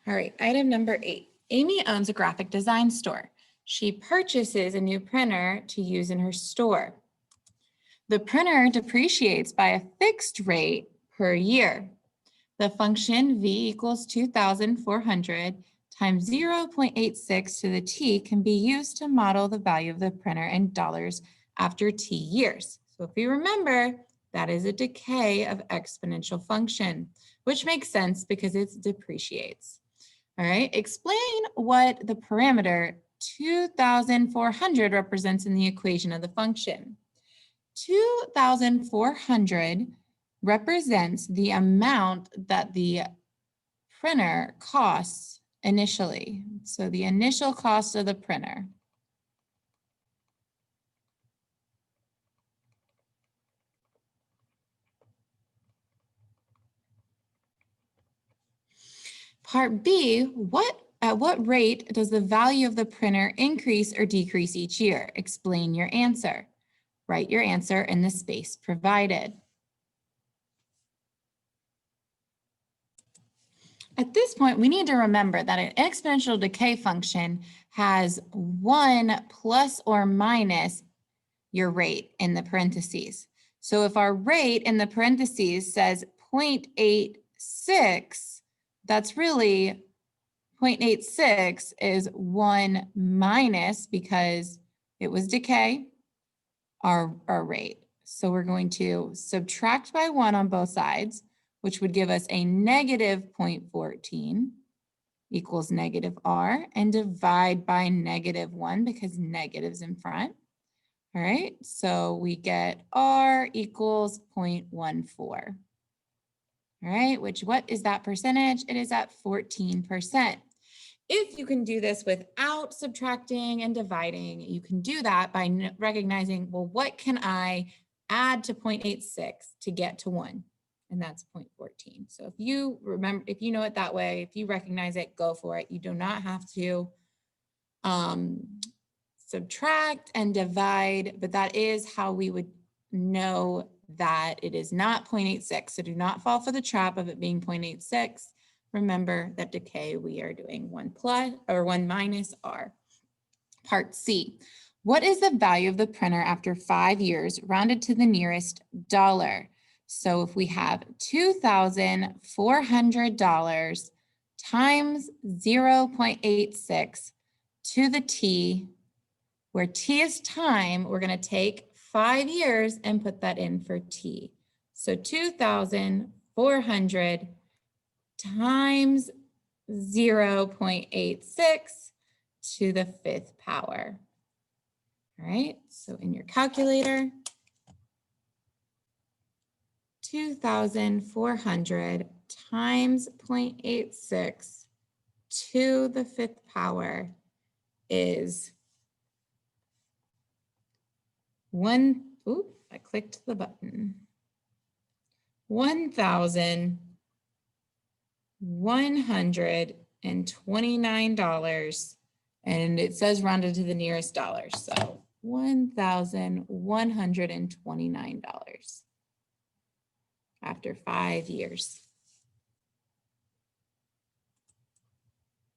All right, item number 8. Amy owns a graphic design store. She purchases a new printer to use in her store. The printer depreciates by a fixed rate per year. The function V equals 2,400 times 0.86 to the T can be used to model the value of the printer in dollars after T years. So if you remember, that is a decay of exponential function, which makes sense because it depreciates. All right, explain what the parameter 2,400 represents in the equation of the function. 2,400 represents the amount that the printer costs initially. So the initial cost of the printer. Part B, at what rate does the value of the printer increase or decrease each year? Explain your answer. Write your answer in the space provided. At this point, we need to remember that an exponential decay function has 1 plus or minus your rate in the parentheses. So if our rate in the parentheses says 0.86, that's really 0.86 is 1 minus, because it was decay, our rate. So we're going to subtract by 1 on both sides, which would give us a negative 0.14 equals negative R, and divide by negative 1 because negative's in front. All right, so we get R equals 0.14. All right, what is that percentage? It is at 14%. If you can do this without subtracting and dividing, you can do that by recognizing, well, what can I add to 0.86 to get to 1? And that's 0.14. So if you remember, if you know it that way, if you recognize it, go for it. You do not have to subtract and divide, but that is how we would know that it is not 0.86. So do not fall for the trap of it being 0.86. Remember that decay, we are doing 1 plus or 1 minus R. Part C, what is the value of the printer after 5 years rounded to the nearest dollar? So if we have $2,400 times 0.86 to the T, where T is time, we're going to take 5 years and put that in for T. So 2,400 times 0.86 to the 5th power. All right, so in your calculator, 2,400 times 0.86 to the 5th power is I clicked the button. $1,129, and it says rounded to the nearest dollar. So $1,129 after 5 years.